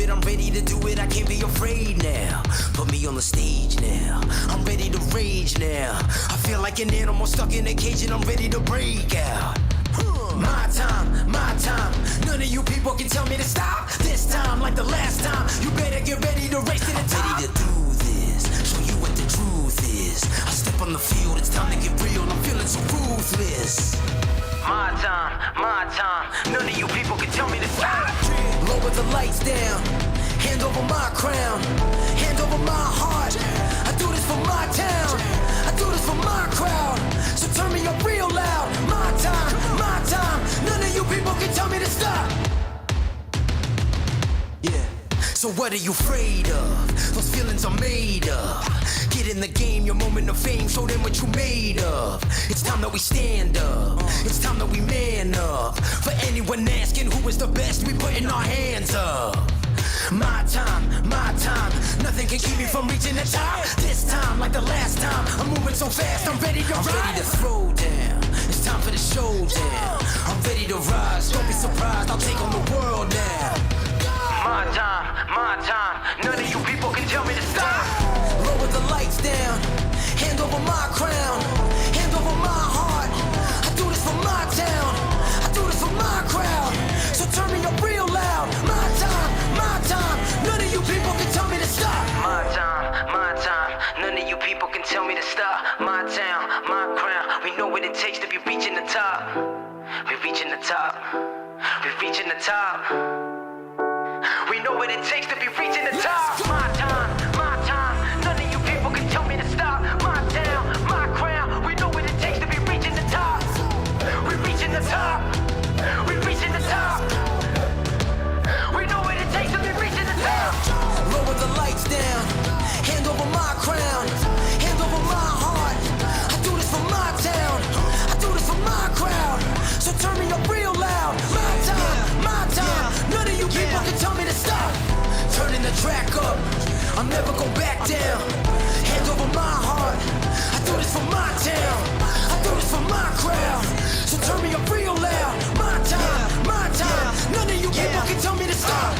it, I'm ready to do it, I can't be afraid now. Put me on the stage now, I'm ready to rage now. I feel like an animal stuck in a cage and I'm ready to break out. My time, none of you people can tell me to stop. This time, like the last time, you better get ready to race to the top. I'm ready to do this, show you what the truth is. I step on the field, it's time to get real, I'm feeling so ruthless. My time, none of you people can tell me to stop. Lower the lights down, hand over my crown, hand over my heart. I do this for my town, I do this for my crowd. So turn me up real loud. My time, none of you people can tell me to stop. Yeah. So what are you afraid of? Those feelings are made up. Get in the game, your moment of fame, show them what you made of. It's time that we stand up, it's time that we man up. For anyone asking who is the best, we putting our hands up. My time, nothing can keep me from reaching the top. This time, like the last time, I'm moving so fast, I'm ready to rise. I'm ready to throw down, it's time for the showdown. I'm ready to rise, don't be surprised, I'll take on the world now. My time, none of you people can tell me to stop. Lower the lights down, hand over my crown, hand over my heart. I do this for my town, I do this for my crowd. So turn me up real loud. My time, none of you people can tell me to stop. My time, none of you people can tell me to stop. My town, my crown, we know what it takes to be reaching the top. We're reaching the top, we're reaching the top. We know what it takes to be reaching the top. My time, none of you people can tell me to stop. My town, my crown, we know what it takes to be reaching the top. We're reaching the top, we're reaching the top. We know what it takes to be reaching the top. Lower the lights down, hand over my crown, hand over my heart. I do this for my town, I do this for my crowd. So turn me up real loud. My time, none of you people can tell me to stop. Turning the track up, I'll never go back down. Hand over my heart, I do this for my town, I do this for my crowd. So turn me up real loud. My time, none of you people can tell me to stop.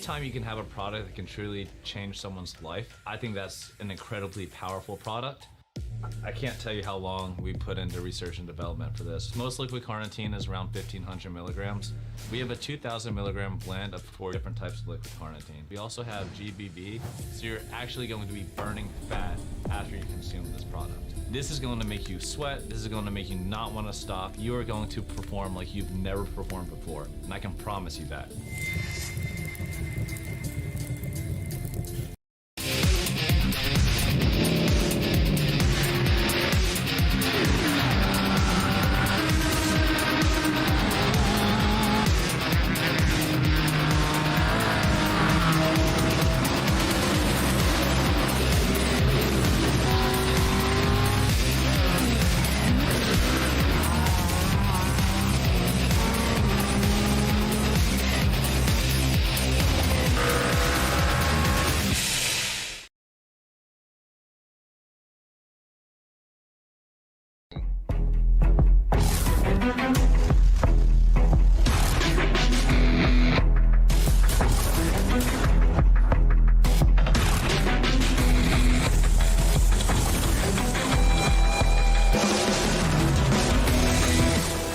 Anytime you can have a product that can truly change someone's life, I think that's an incredibly powerful product. I can't tell you how long we put into research and development for this. Most liquid carnitine is around 1,500 milligrams. We have a 2,000 milligram blend of 4 different types of liquid carnitine. We also have GBB, so you're actually going to be burning fat after you consume this product. This is going to make you sweat. This is going to make you not want to stop. You are going to perform like you've never performed before, and I can promise you that.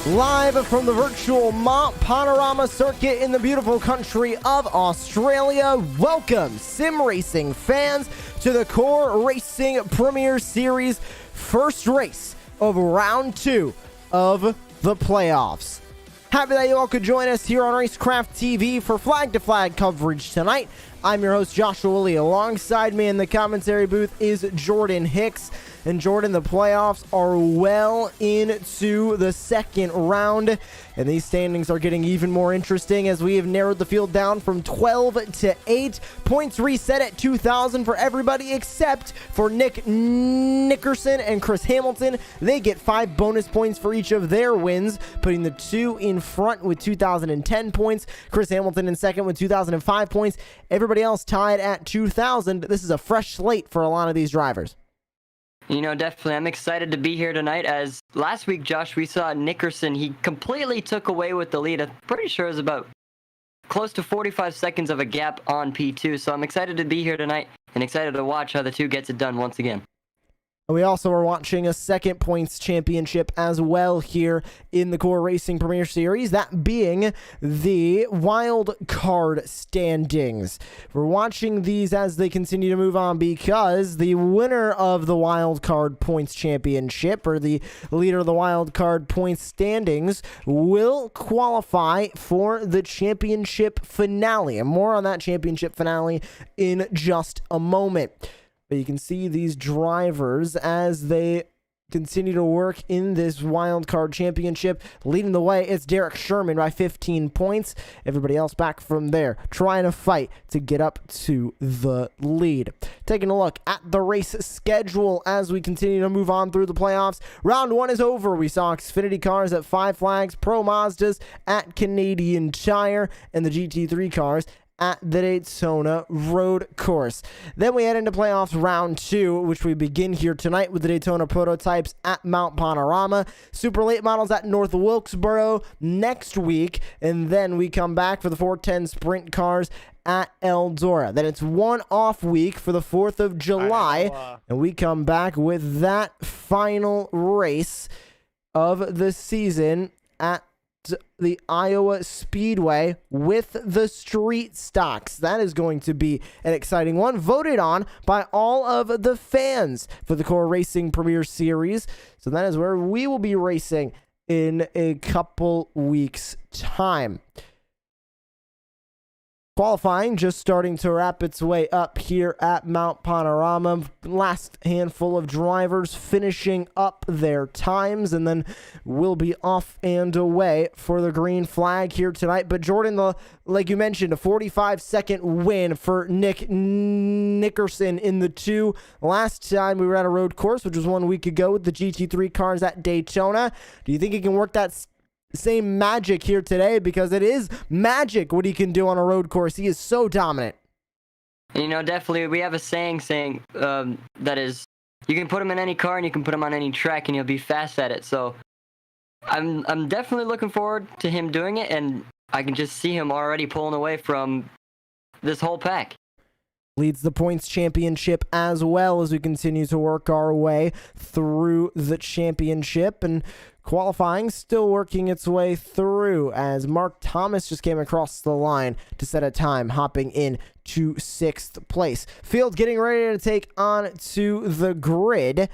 Live from the virtual Mount Panorama circuit in the beautiful country of Australia, welcome sim racing fans to the Core Racing Premier Series first race of round 2 of the playoffs. Happy that you all could join us here on Racecraft TV for flag to flag coverage tonight. I'm your host Joshua Lee. Alongside me in the commentary booth is Jordan Hicks. And Jordan, the playoffs are well into the second round, and these standings are getting even more interesting as we have narrowed the field down from 12 to 8. Points reset at 2,000 for everybody except for Nick Nickerson and Chris Hamilton. They get 5 bonus points for each of their wins, putting the two in front with 2,010 points. Chris Hamilton in second with 2,005 points. Everybody else tied at 2,000. This is a fresh slate for a lot of these drivers. You know, definitely. I'm excited to be here tonight as last week, Josh, we saw Nickerson. He completely took away with the lead. I'm pretty sure it was about close to 45 seconds of a gap on P2. So I'm excited to be here tonight and excited to watch how the two gets it done once again. We also are watching a second points championship as well here in the Core Racing Premier Series, that being the wild card standings. We're watching these as they continue to move on because the winner of the wild card points championship, or the leader of the wild card points standings, will qualify for the championship finale. And more on that championship finale in just a moment. But you can see these drivers as they continue to work in this wild card championship. Leading the way, it's Derek Sherman by 15 points. Everybody else back from there, trying to fight to get up to the lead. Taking a look at the race schedule as we continue to move on through the playoffs. Round 1 is over. We saw Xfinity cars at Five Flags, Pro Mazdas at Canadian Tire, and the GT3 cars at the Daytona Road Course. Then we head into playoffs round 2, which we begin here tonight with the Daytona prototypes at Mount Panorama, super late models at North Wilkesboro next week, and then we come back for the 410 sprint cars at Eldora. Then it's one off week for the 4th of July, and we come back with that final race of the season at the Iowa Speedway with the street stocks. That is going to be an exciting one, voted on by all of the fans for the Core Racing Premier Series. So that is where we will be racing in a couple weeks' time. Qualifying just starting to wrap its way up here at Mount Panorama. Last handful of drivers finishing up their times, and then we'll be off and away for the green flag here tonight. But Jordan, like you mentioned, a 45-second win for Nick Nickerson in the 2. Last time we were at a road course, which was 1 week ago with the GT3 cars at Daytona. Do you think he can work that same magic here today? Because it is magic what he can do on a road course. He is so dominant. You know, definitely, we have a saying that is, you can put him in any car and you can put him on any track and he'll be fast at it. So I'm definitely looking forward to him doing it, and I can just see him already pulling away from this whole pack. Leads the points championship as well as we continue to work our way through the championship, and qualifying still working its way through as Mark Thomas just came across the line to set a time, hopping in to 6th place. Field getting ready to take on to the grid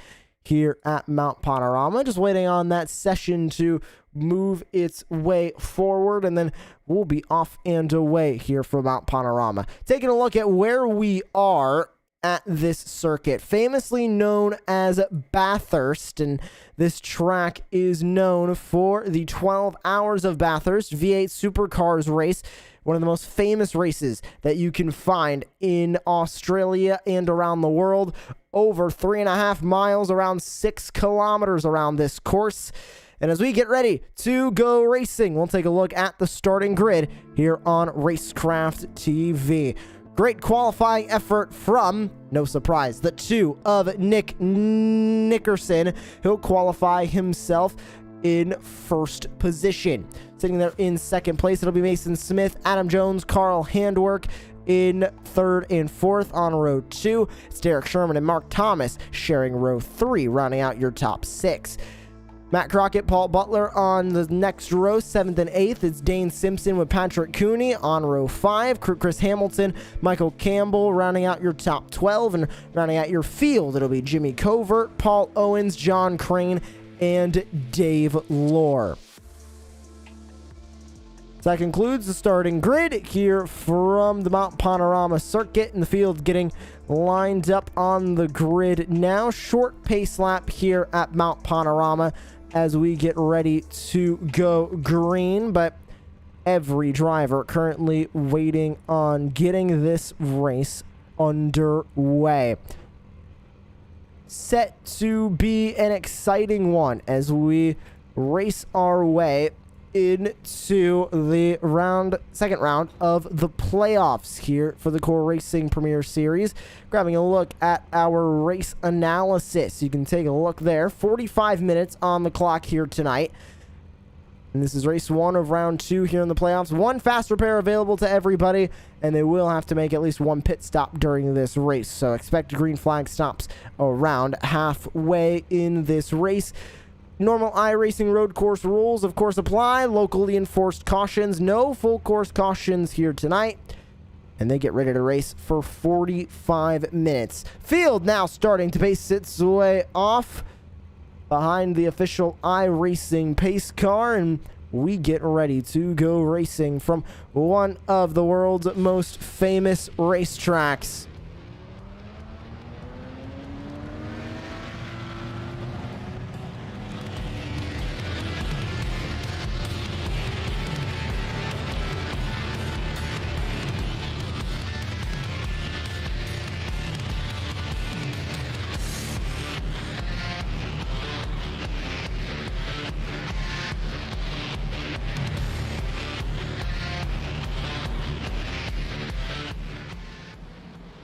here at Mount Panorama, just waiting on that session to move its way forward, and then we'll be off and away here from Mount Panorama. Taking a look at where we are at this circuit, famously known as Bathurst, and this track is known for the 12 Hours of Bathurst V8 Supercars race, one of the most famous races that you can find in Australia and around the world. Over 3.5 miles, around 6 kilometers around this course. And as we get ready to go racing, we'll take a look at the starting grid here on Racecraft TV. Great qualifying effort from, no surprise, the 2 of Nick Nickerson. He'll qualify himself in 1st position. Sitting there in 2nd place, it'll be Mason Smith, Adam Jones, Carl Handwerk in 3rd and 4th. On row 2, it's Derek Sherman and Mark Thomas sharing row 3, rounding out your top 6. Matt Crockett, Paul Butler on the next row, 7th and 8th. It's Dane Simpson with Patrick Cooney on row 5. Chris Hamilton, Michael Campbell rounding out your top 12. And rounding out your field, it'll be Jimmy Covert, Paul Owens, John Crane, and Dave Lohr. So that concludes the starting grid here from the Mount Panorama circuit, and the field getting lined up on the grid now. Short pace lap here at Mount Panorama as we get ready to go green, but every driver currently waiting on getting this race underway. Set to be an exciting one as we race our way into the second round of the playoffs here for the Core Racing Premier Series. Grabbing a look at our race analysis. You can take a look there. 45 minutes on the clock here tonight. And this is race 1 of round 2 here in the playoffs. 1 fast repair available to everybody, and they will have to make at least 1 pit stop during this race. So expect green flag stops around halfway in this race. Normal iRacing road course rules, of course, apply. Locally enforced cautions. No full course cautions here tonight. And they get ready to race for 45 minutes. Field now starting to pace its way off behind the official iRacing pace car. And we get ready to go racing from one of the world's most famous racetracks.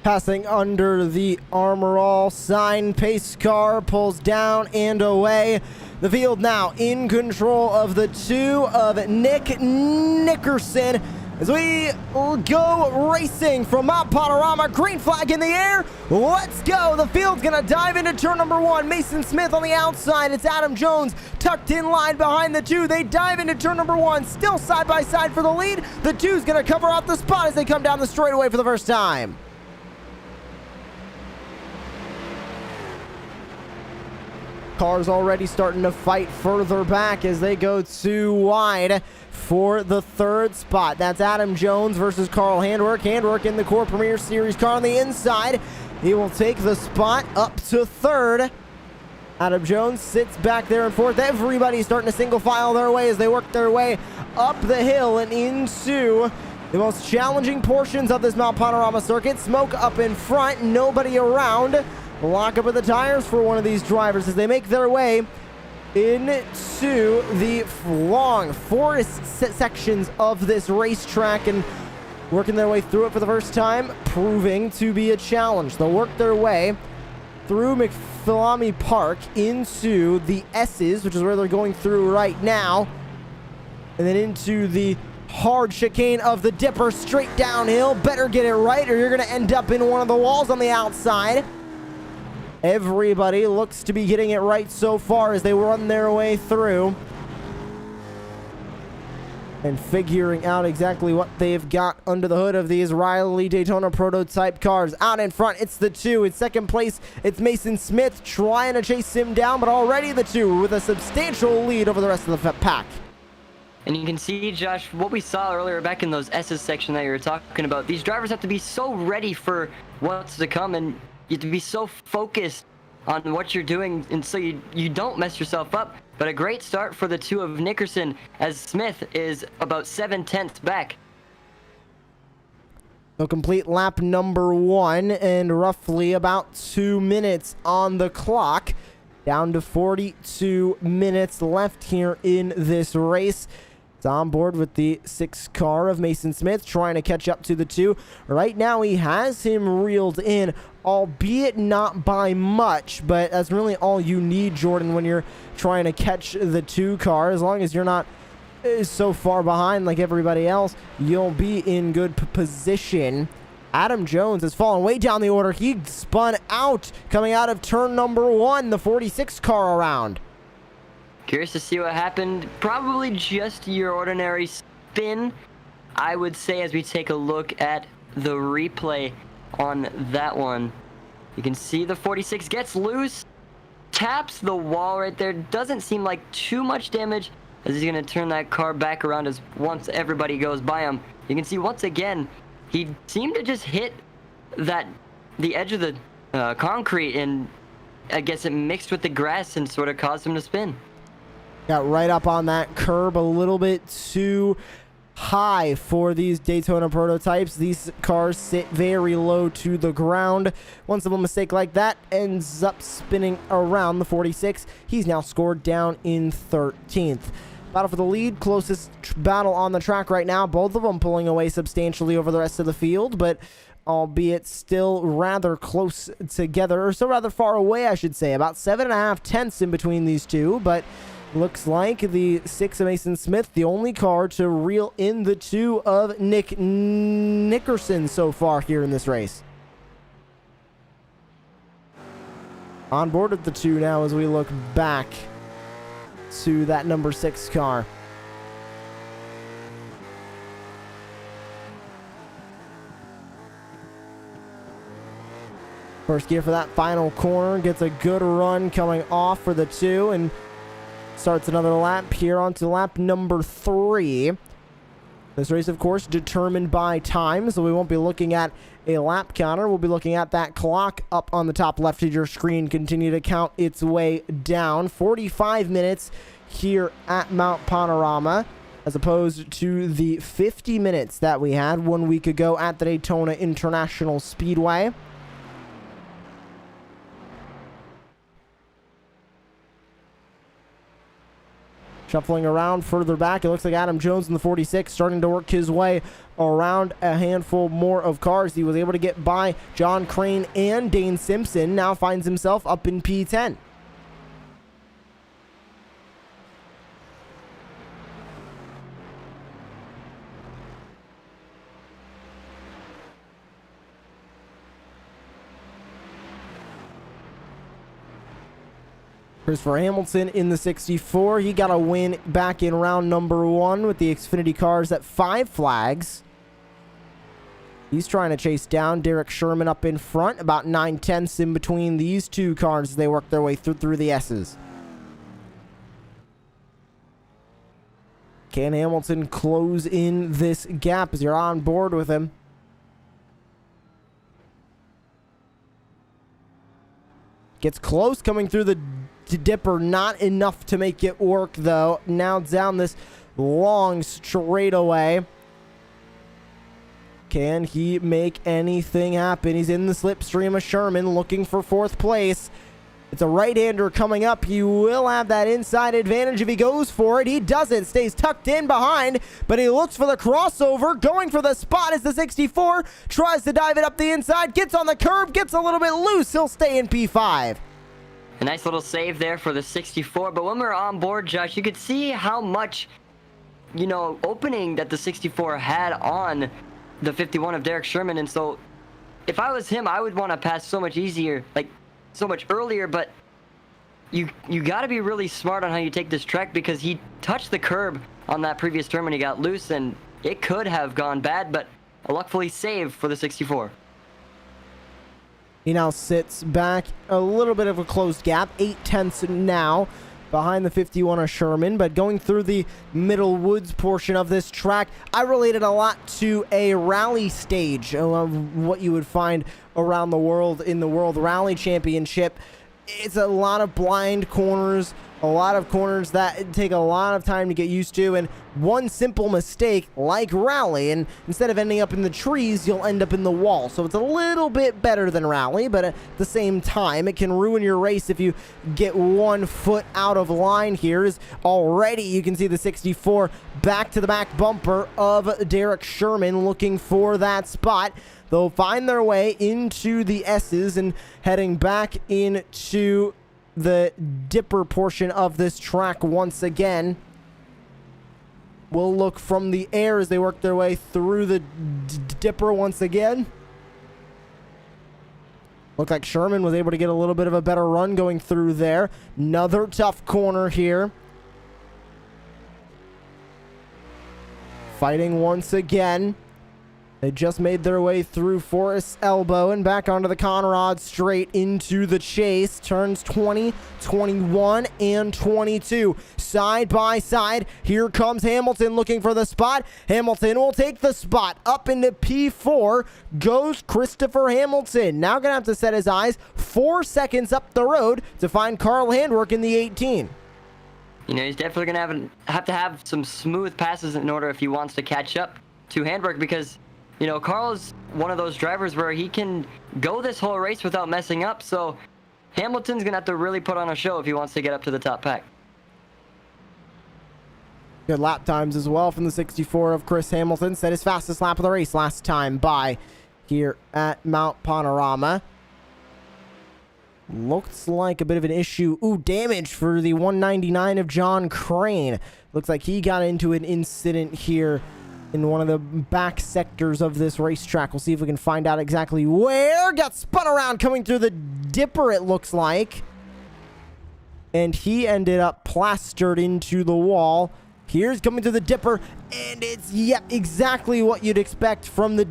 Passing under the Armor All sign, pace car pulls down and away. The field now in control of the 2 of Nick Nickerson as we go racing from Mount Panorama. Green flag in the air. Let's go. The field's going to dive into turn number 1. Mason Smith on the outside. It's Adam Jones tucked in line behind the 2. They dive into turn number 1. Still side by side for the lead. The 2's going to cover out the spot as they come down the straightaway for the first time. Cars already starting to fight further back as they go too wide for the 3rd spot. That's Adam Jones versus Carl Handwerk. Handwerk in the Core Premier Series car on the inside. He will take the spot up to 3rd. Adam Jones sits back there in 4th. Everybody's starting to single file their way as they work their way up the hill and into the most challenging portions of this Mount Panorama circuit. Smoke up in front, nobody around. Lock up of the tires for one of these drivers as they make their way into the long forest sections of this racetrack and working their way through it for the first time, proving to be a challenge. They'll work their way through McPhillamy Park into the S's, which is where they're going through right now, and then into the hard chicane of the Dipper straight downhill. Better get it right or you're going to end up in one of the walls on the outside. Everybody looks to be getting it right so far as they run their way through and figuring out exactly what they've got under the hood of these Riley Daytona prototype cars. Out in front, it's the 2. In second place, it's Mason Smith trying to chase him down, but already the 2 with a substantial lead over the rest of the pack. And you can see, Josh, what we saw earlier back in those S's section that you were talking about. These drivers have to be so ready for what's to come, and you have to be so focused on what you're doing, and so you don't mess yourself up. But a great start for the 2 of Nickerson, as Smith is about 7/10 back. They'll complete lap number 1 and roughly about 2 minutes on the clock. Down to 42 minutes left here in this race. It's on board with the 6 car of Mason Smith, trying to catch up to the 2. Right now, he has him reeled in, albeit not by much, but that's really all you need, Jordan, when you're trying to catch the 2 car. As long as you're not so far behind like everybody else, you'll be in good position. Adam Jones has fallen way down the order. He spun out coming out of turn number 1, the 46 car around. Curious to see what happened. Probably just your ordinary spin, I would say, as we take a look at the replay on that one. You can see the 46 gets loose, taps the wall right there. Doesn't seem like too much damage, as he's going to turn that car back around as once everybody goes by him. You can see once again, he seemed to just hit the edge of the concrete, and I guess it mixed with the grass and sort of caused him to spin. Got right up on that curb a little bit too high for these Daytona prototypes. These cars sit very low to the ground. One simple mistake like that ends up spinning around the 46. He's now scored down in 13th. Battle for the lead, closest battle on the track right now. Both of them pulling away substantially over the rest of the field, but albeit still rather close together, or still rather far away, I should say. About 7.5 tenths in between these two, but looks like the 6 of Mason Smith, the only car to reel in the 2 of Nick Nickerson so far here in this race. On board with the 2 now as we look back to that number 6 car. First gear for that final corner, gets a good run coming off for the 2 and starts another lap here onto lap number 3. This race, of course, determined by time, so we won't be looking at a lap counter. We'll be looking at that clock up on the top left of your screen continue to count its way down. 45 minutes here at Mount Panorama, as opposed to the 50 minutes that we had 1 week ago at the Daytona International Speedway. Shuffling around further back, it looks like Adam Jones in the 46 starting to work his way around a handful more of cars. He was able to get by John Crane and Dane Simpson. Now finds himself up in P10. Christopher Hamilton in the 64. He got a win back in round number 1 with the Xfinity cars at 5 flags. He's trying to chase down Derek Sherman up in front. About 9 tenths in between these 2 cars as they work their way through the S's. Can Hamilton close in this gap as you're on board with him? Gets close coming through the Dipper, not enough to make it work though. Now down this long straightaway. Can he make anything happen? He's in the slipstream of Sherman looking for 4th place. It's a right-hander coming up. He will have that inside advantage if he goes for it. He doesn't. Stays tucked in behind, but he looks for the crossover. Going for the spot is the 64. Tries to dive it up the inside. Gets on the curb. Gets a little bit loose. He'll stay in P5. A nice little save there for the 64. But when we were on board, Josh, you could see how much opening that the 64 had on the 51 of Derek Sherman. And so if I was him, I would want to pass so much easier, like so much earlier, but you got to be really smart on how you take this track, because he touched the curb on that previous turn when he got loose, and it could have gone bad, but a luckily save for the 64. He now sits back a little bit of a closed gap, 8/10 now behind the 51 of Sherman. But going through the middle woods portion of this track, I related a lot to a rally stage of what you would find around the world in the World Rally Championship. It's a lot of blind corners, a lot of corners that take a lot of time to get used to, and one simple mistake like rally, and instead of ending up in the trees, you'll end up in the wall. So it's a little bit better than rally, but at the same time, it can ruin your race if you get 1 foot out of line here. Is already you can see the 64 back to the back bumper of Derek Sherman looking for that spot. They'll find their way into the S's and heading back into the dipper portion of this track once again. We'll look from the air as they work their way through the dipper once again. Looked like Sherman was able to get a little bit of a better run going through there. Another tough corner here. Fighting once again. They just made their way through Forest's Elbow and back onto the Conrad straight into the chase. Turns 20, 21, and 22. Side by side, here comes Hamilton looking for the spot. Hamilton will take the spot. Up into P4 goes Christopher Hamilton. Now going to have to set his eyes 4 seconds up the road to find Carl Handwerk in the 18. He's definitely going to have to have some smooth passes in order if he wants to catch up to Handwerk, because Carl's one of those drivers where he can go this whole race without messing up, so Hamilton's going to have to really put on a show if he wants to get up to the top pack. Good lap times as well from the 64 of Chris Hamilton. Set his fastest lap of the race last time by here at Mount Panorama. Looks like a bit of an issue. Ooh, damage for the 199 of John Crane. Looks like he got into an incident here in one of the back sectors of this racetrack. We'll see if we can find out exactly where. Got spun around coming through the dipper, it looks like. And he ended up plastered into the wall. Here's coming through the dipper, and it's, yep, exactly what you'd expect from the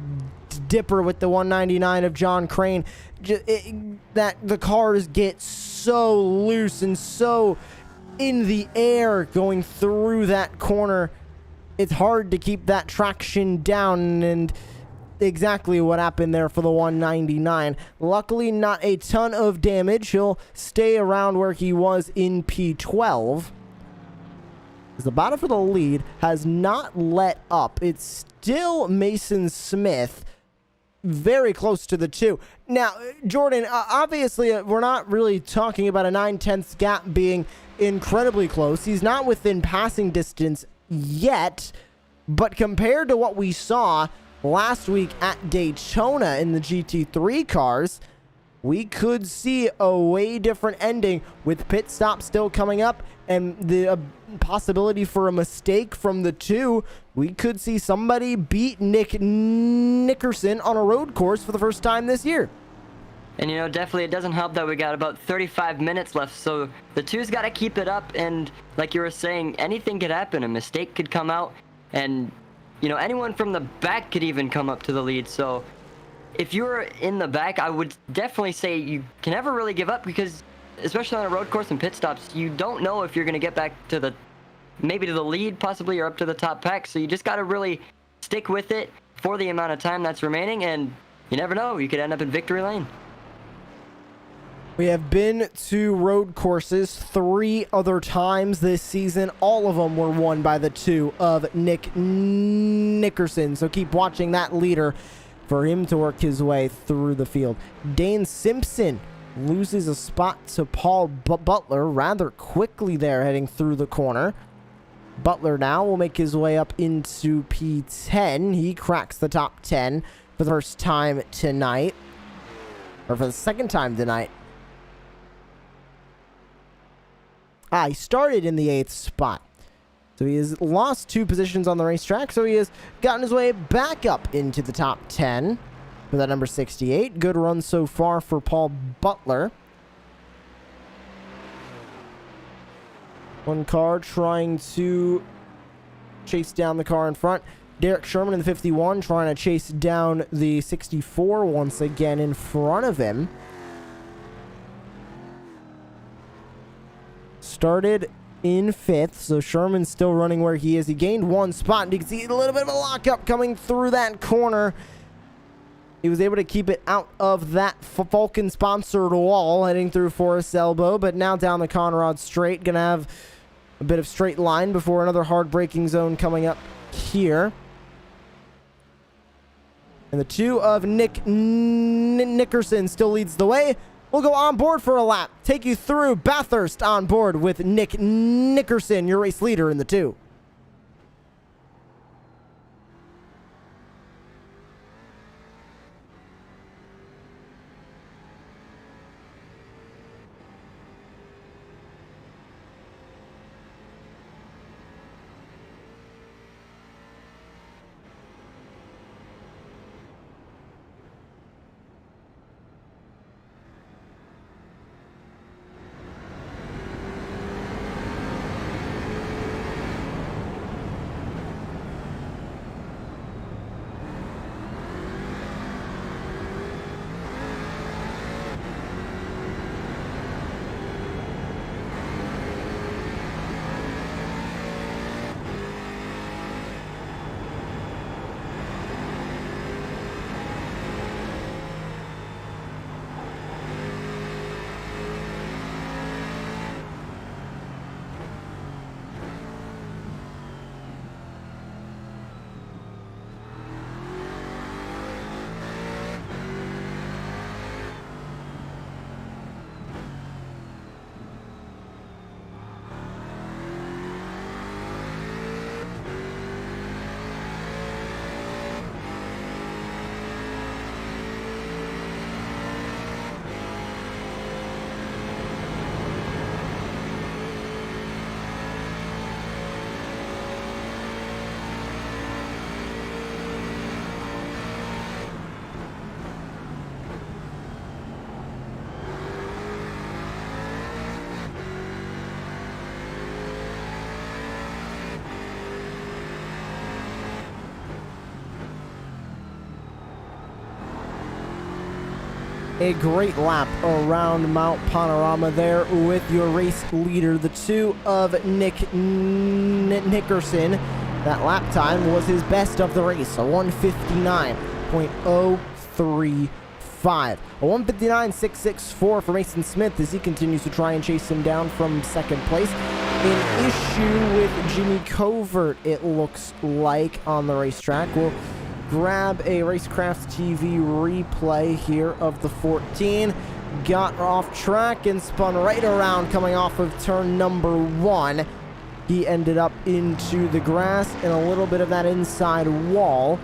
dipper with the 199 of John Crane. That the cars get so loose and so in the air going through that corner. It's hard to keep that traction down, and exactly what happened there for the 199. Luckily, not a ton of damage. He'll stay around where he was in P12. The battle for the lead has not let up. It's still Mason Smith, very close to the 2. Now, Jordan, obviously, we're not really talking about a 9/10 gap being incredibly close. He's not within passing distance yet, but compared to what we saw last week at Daytona in the GT3 cars, we could see a way different ending with pit stop still coming up and the possibility for a mistake from the 2. We could see somebody beat Nick Nickerson on a road course for the first time this year. And definitely it doesn't help that we got about 35 minutes left, so the 2's got to keep it up, and like you were saying, anything could happen. A mistake could come out, and anyone from the back could even come up to the lead. So if you're in the back, I would definitely say you can never really give up, because especially on a road course and pit stops, you don't know if you're going to get back to maybe to the lead possibly, or up to the top pack. So you just got to really stick with it for the amount of time that's remaining, and you never know, you could end up in victory lane. We have been to road courses 3 other times this season. All of them were won by the 2 of Nick Nickerson. So keep watching that leader for him to work his way through the field. Dane Simpson loses a spot to Paul Butler rather quickly there heading through the corner. Butler now will make his way up into P10. He cracks the top 10 for the first time tonight. Or for the second time tonight. He started in the 8th spot. So he has lost 2 positions on the racetrack, so he has gotten his way back up into the top 10 for that number 68. Good run so far for Paul Butler. One car trying to chase down the car in front. Derek Sherman in the 51 trying to chase down the 64 once again in front of him. Started in 5th, so Sherman's still running where he is. He gained 1 spot, and you can see a little bit of a lockup coming through that corner. He was able to keep it out of that Falcon-sponsored wall heading through Forest Elbow, but now down the Conrad Straight. Gonna have a bit of straight line before another hard braking zone coming up here. And the 2 of Nick Nickerson still leads the way. We'll go on board for a lap. Take you through Bathurst on board with Nick Nickerson, your race leader in the 2. A great lap around Mount Panorama there with your race leader, the 2 of Nick Nickerson. That lap time was his best of the race, a 1:59.035. A 1:59.664 for Mason Smith as he continues to try and chase him down from 2nd place. An issue with Jimmy Covert, it looks like, on the racetrack. We'll grab a Racecraft TV replay here of the 14. Got off track and spun right around coming off of turn number 1. He ended up into the grass and a little bit of that inside wall.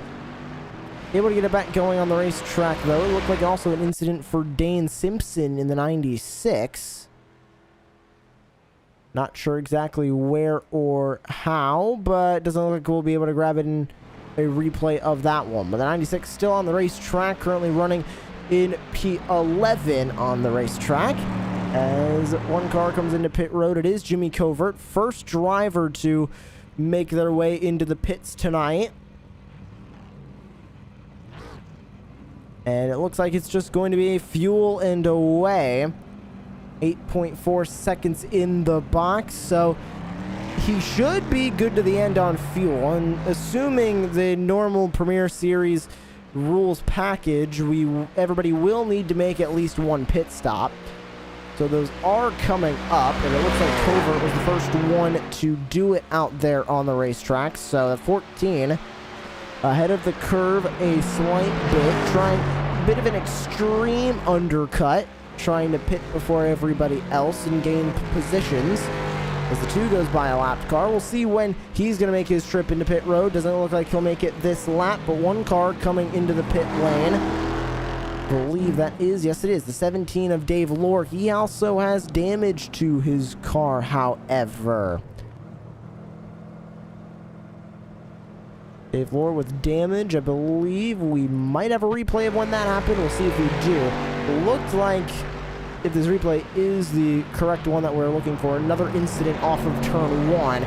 Able to get it back going on the racetrack, though. It looked like also an incident for Dane Simpson in the 96. Not sure exactly where or how, but it doesn't look like we'll be able to grab it in a replay of that one. But the 96 still on the racetrack, currently running in P11 on the racetrack. As one car comes into pit road, it is Jimmy Covert, first driver to make their way into the pits tonight. And it looks like it's just going to be a fuel and away. 8.4 seconds in the box, so he should be good to the end on fuel. And assuming the normal Premier Series rules package, everybody will need to make at least 1 pit stop. So those are coming up, and it looks like Covert was the first one to do it out there on the racetrack. So at 14, ahead of the curve a slight bit, trying a bit of an extreme undercut, trying to pit before everybody else and gain positions. As the 2 goes by a lapped car, we'll see when he's going to make his trip into pit road. Doesn't look like he'll make it this lap, but one car coming into the pit lane. I believe that is, yes it is, the 17 of Dave Lohr. He also has damage to his car, however. A floor with damage. I believe we might have a replay of when that happened. We'll see if we do. It looked like, if this replay is the correct one that we're looking for, another incident off of turn 1.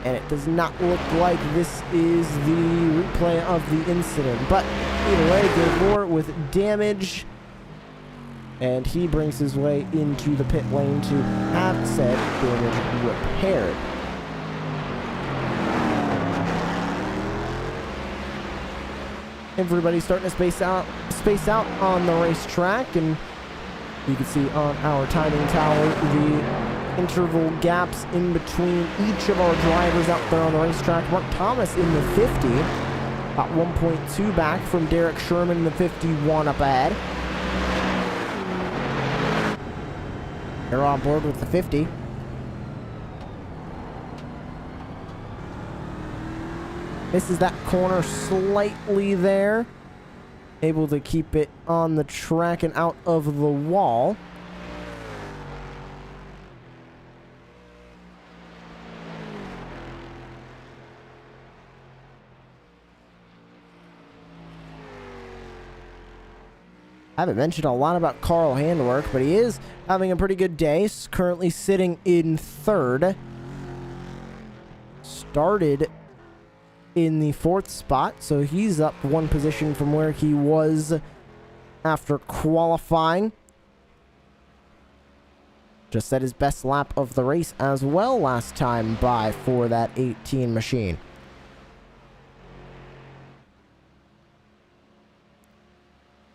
And it does not look like this is the replay of the incident. But either way, good floor with damage. And he brings his way into the pit lane to have said damage repaired. Everybody's starting to space out on the racetrack, and you can see on our timing tower the interval gaps in between each of our drivers out there on the racetrack. Mark Thomas in the 50, about 1.2 back from Derek Sherman in the 51 up ahead. They're on board with the 50. Misses that corner slightly there. Able to keep it on the track and out of the wall. I haven't mentioned a lot about Carl Handwerk, but he is having a pretty good day. He's currently sitting in 3rd. Started in the 4th spot, so he's up 1 position from where he was after qualifying. Just set his best lap of the race as well last time by for that 18 machine.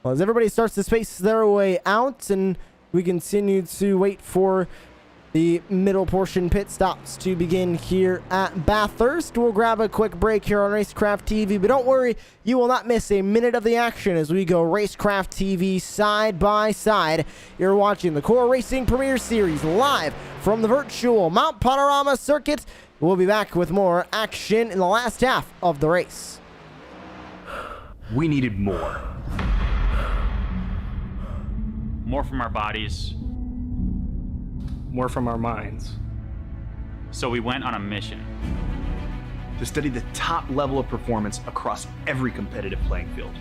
Well, as everybody starts to space their way out, and we continue to wait for the middle portion pit stops to begin here at Bathurst, we'll grab a quick break here on Racecraft TV, but don't worry, you will not miss a minute of the action as we go Racecraft TV side by side. You're watching the Core Racing Premier Series live from the virtual Mount Panorama circuit. We'll be back with more action in the last half of the race. We needed more. More from our bodies. More from our minds. So we went on a mission. To study the top level of performance across every competitive playing field.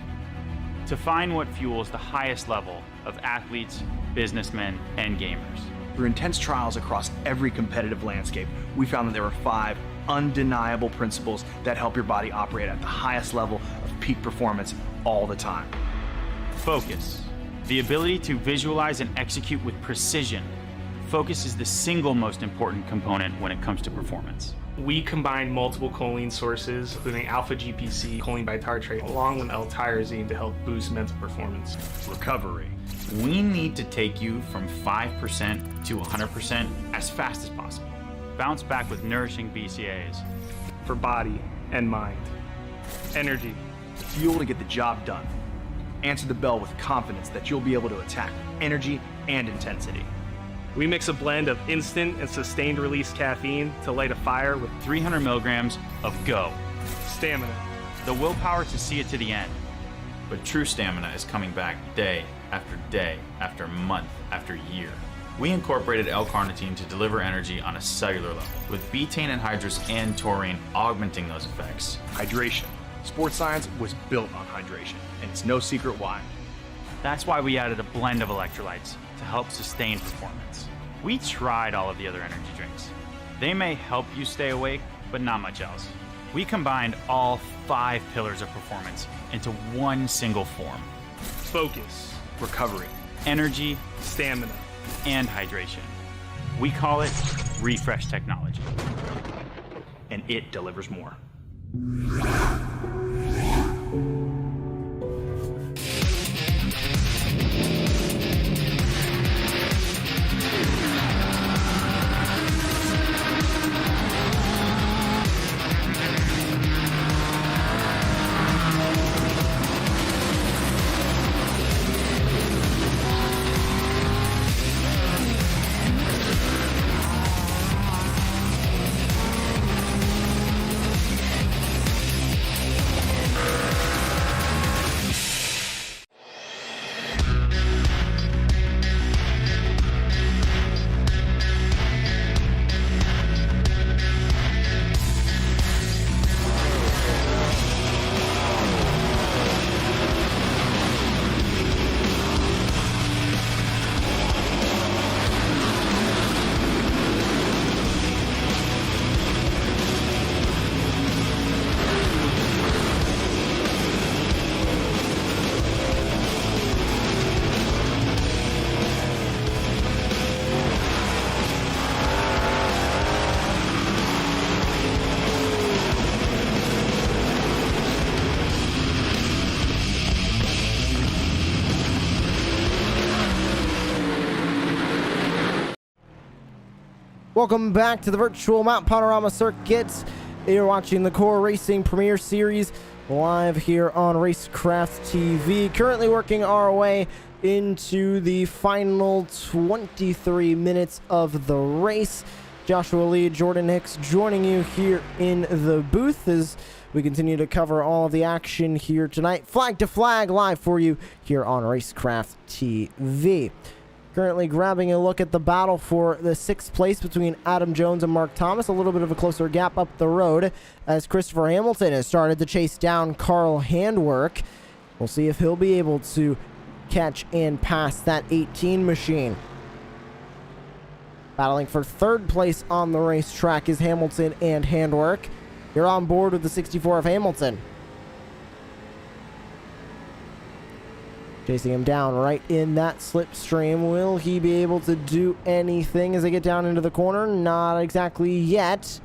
To find what fuels the highest level of athletes, businessmen, and gamers. Through intense trials across every competitive landscape, we found that there were 5 undeniable principles that help your body operate at the highest level of peak performance all the time. Focus. The ability to visualize and execute with precision. Focus is the single most important component when it comes to performance. We combined multiple choline sources, including alpha GPC, choline bitartrate, along with L-tyrosine to help boost mental performance. Recovery. We need to take you from 5% to 100% as fast as possible. Bounce back with nourishing BCAAs. For body and mind. Energy. Fuel to get the job done. Answer the bell with confidence that you'll be able to attack energy and intensity. We mix a blend of instant and sustained release caffeine to light a fire with 300 milligrams of GO. stamina. The willpower to see it to the end. But true stamina is coming back day after month after year. We incorporated L-carnitine to deliver energy on a cellular level, with betaine anhydrous and taurine augmenting those effects. Hydration. Sports science was built on hydration, and it's no secret why. That's why we added a blend of electrolytes to help sustain performance. We tried all of the other energy drinks. They may help you stay awake, but not much else. We combined all 5 pillars of performance into one single form. Focus. Recovery. Energy, Stamina. and hydration. We call it Refresh Technology. And it delivers more. Welcome back to the virtual Mount Panorama Circuit. You're watching the Core Racing Premier Series live here on Racecraft TV. Currently working our way into the final 23 minutes of the race. Joshua Lee, Jordan Hicks joining you here in the booth as we continue to cover all of the action here tonight. Flag to flag live for you here on Racecraft TV. Currently grabbing a look at the battle for the 6th place between Adam Jones and Mark Thomas. A little bit of a closer gap up the road as Christopher Hamilton has started to chase down Carl Handwerk. We'll see if he'll be able to catch and pass that 18 machine. Battling for 3rd place on the racetrack is Hamilton and Handwerk. You're on board with the 64 of Hamilton. Chasing him down right in that slipstream. Will he be able to do anything as they get down into the corner? Not exactly yet.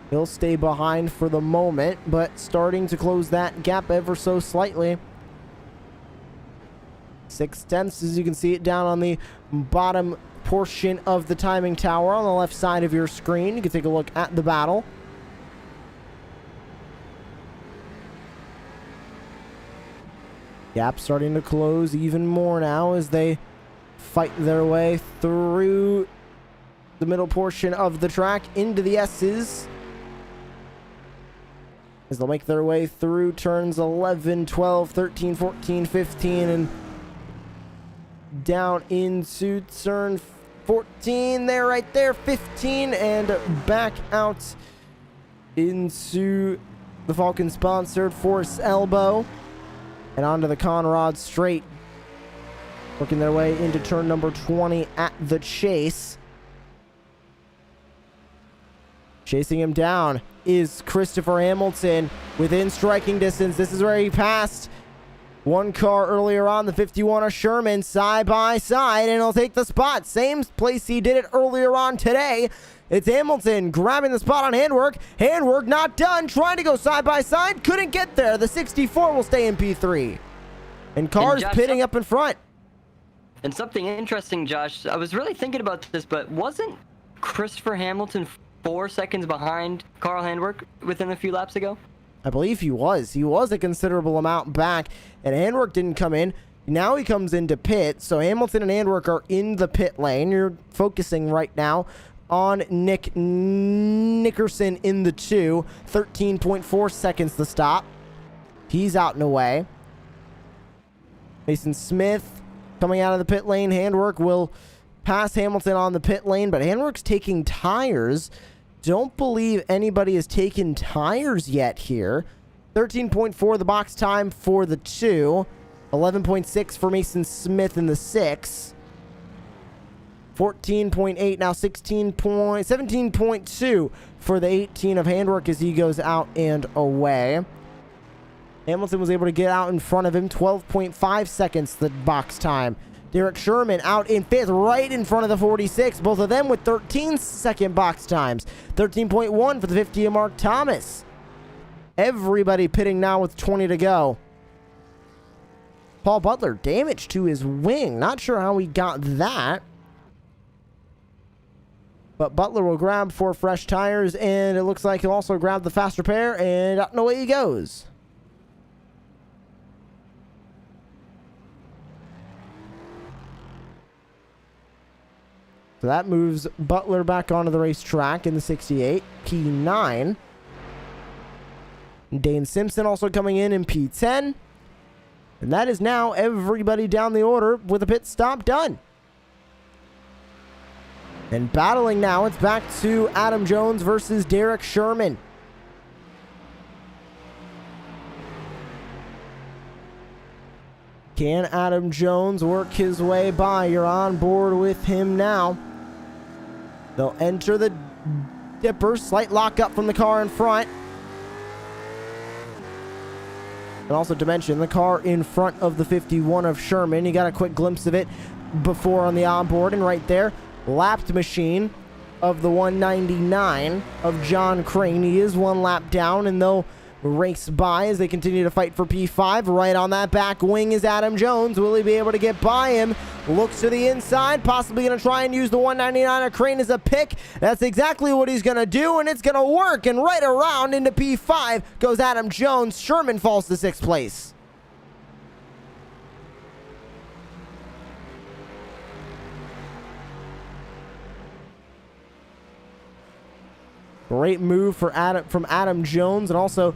He'll stay behind for the moment, but starting to close that gap ever so slightly. 6/10 as you can see it down on the bottom portion of the timing tower on the left side of your screen. You can take a look at the battle. Gap starting to close even more now as they fight their way through the middle portion of the track into the S's. As they'll make their way through turns 11, 12, 13, 14, 15, and down into turn 14. There, right there, 15, and back out into the Falcon-sponsored Force Elbow. And onto the Conrad straight. Working their way into turn number 20 at the chase. Chasing him down is Christopher Hamilton within striking distance. This is where he passed one car earlier on, the 51 of Sherman, side by side, and he'll take the spot. Same place he did it earlier on today. It's Hamilton grabbing the spot on Handwerk. Handwerk not done, trying to go side by side, couldn't get there. The 64 will stay in P3. And cars pitting up in front. And something interesting, Josh, I was really thinking about this, but wasn't Christopher Hamilton 4 seconds behind Carl Handwerk within a few laps ago? I believe he was. He was a considerable amount back, and Handwerk didn't come in. Now he comes into pit, so Hamilton and Handwerk are in the pit lane. You're focusing right now on Nick Nickerson in the 2. 13.4 seconds to stop. He's out and away. Mason Smith coming out of the pit lane. Handwerk will pass Hamilton on the pit lane, but Handwerk's taking tires. Don't believe anybody has taken tires yet here. 13.4 the box time for the 2. 11.6 for Mason Smith in the 6. 14.8, now 17.2 for the 18 of Handwerk as he goes out and away. Hamilton was able to get out in front of him. 12.5 seconds the box time. Derek Sherman out in 5th, right in front of the 46. Both of them with 13-second box times. 13.1 for the 50 of Mark Thomas. Everybody pitting now with 20 to go. Paul Butler, damage to his wing. Not sure how he got that. But Butler will grab 4 fresh tires, and it looks like he'll also grab the fast repair, and out and away he goes. So that moves Butler back onto the racetrack in the 68, P9. Dane Simpson also coming in P10. And that is now everybody down the order with a pit stop done. And battling now, it's back to Adam Jones versus Derek Sherman. Can Adam Jones work his way by? You're on board with him now. They'll enter the dipper. Slight lockup from the car in front. And also to mention, the car in front of the 51 of Sherman. You got a quick glimpse of it before on the onboard, and right there, lapped machine of the 199 of John Crane. He is 1 lap down, and they'll race by as they continue to fight for P5. Right on that back wing is Adam Jones. Will he be able to get by him? Looks to the inside, possibly going to try and use the 199er crane as a pick. That's exactly what he's going to do, and it's going to work. And right around into P5 goes Adam Jones. Sherman falls to 6th place. Great move from Adam Jones, and also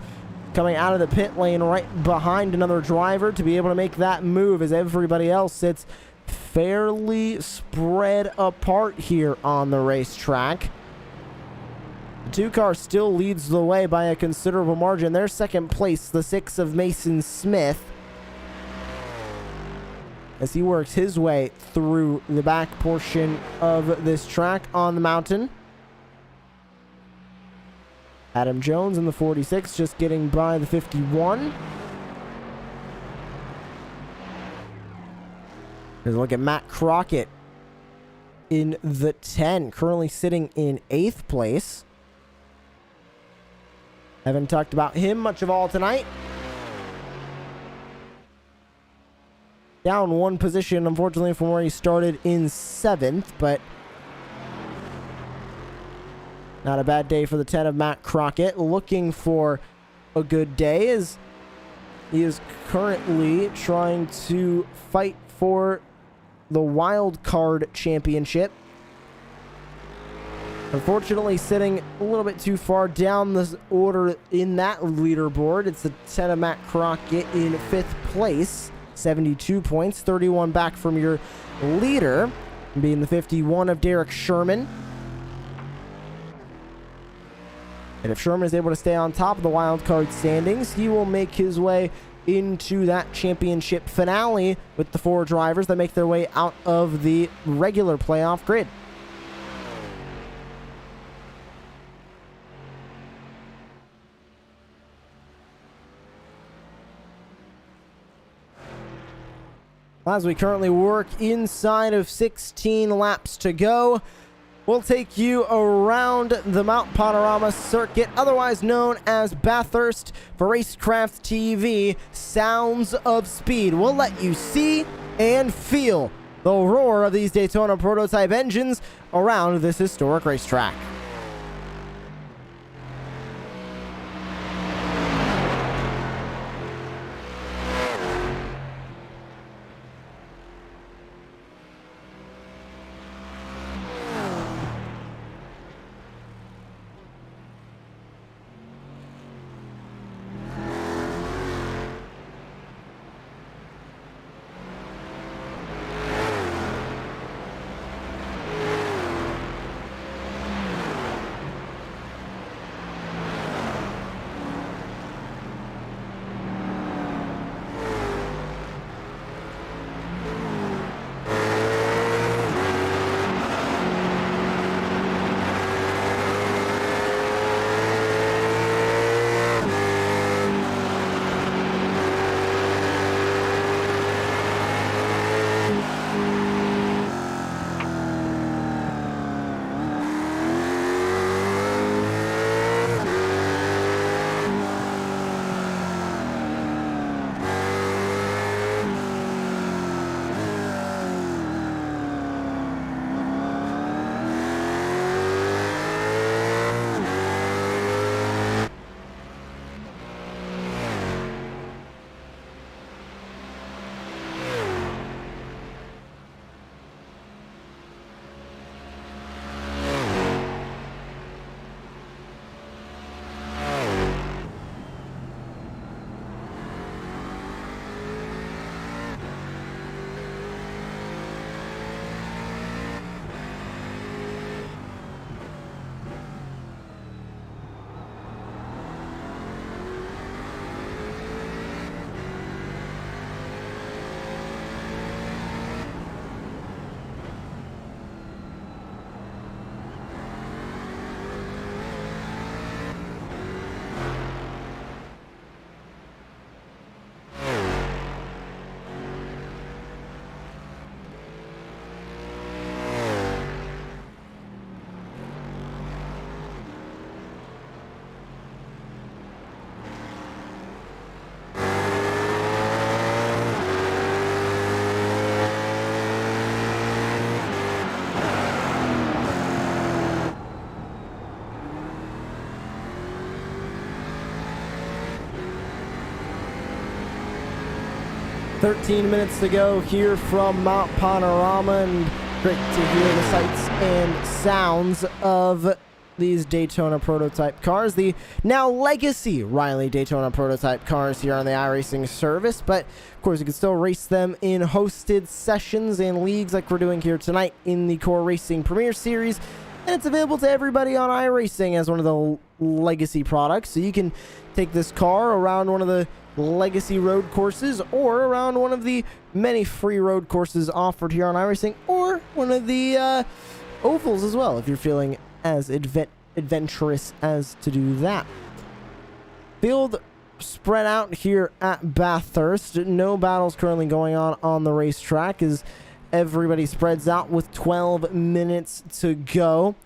coming out of the pit lane right behind another driver to be able to make that move as everybody else sits fairly spread apart here on the racetrack. The 2 car still leads the way by a considerable margin. Their 2nd place, the 6 of Mason Smith, as he works his way through the back portion of this track on the mountain. Adam Jones in the 46 just getting by the 51. Here's a look at Matt Crockett in the 10, currently sitting in 8th place. Haven't talked about him much of all tonight. Down 1 position, unfortunately, from where he started in 7th, but not a bad day for the 10 of Matt Crockett. Looking for a good day as he is currently trying to fight for the wild card championship. Unfortunately, sitting a little bit too far down the order in that leaderboard. It's the 10 of Matt Crockett in 5th place. 72 points, 31 back from your leader, being the 51 of Derek Sherman. And if Sherman is able to stay on top of the wild card standings, he will make his way into that championship finale with the 4 drivers that make their way out of the regular playoff grid. As we currently work inside of 16 laps to go, we'll take you around the Mount Panorama circuit, otherwise known as Bathurst, for Racecraft TV. Sounds of Speed. We'll let you see and feel the roar of these Daytona prototype engines around this historic racetrack. 13 minutes to go here from Mount Panorama, and great to hear the sights and sounds of these Daytona prototype cars, the now legacy Riley Daytona prototype cars here on the iRacing service. But of course, you can still race them in hosted sessions and leagues like we're doing here tonight in the Core Racing Premier Series. And it's available to everybody on iRacing as one of the legacy products. So you can take this car around one of the legacy road courses, or around one of the many free road courses offered here on iRacing, or one of the ovals as well, if you're feeling as adventurous as to do that. Field spread out here at Bathurst. No battles currently going on the racetrack as everybody spreads out with 12 minutes to go.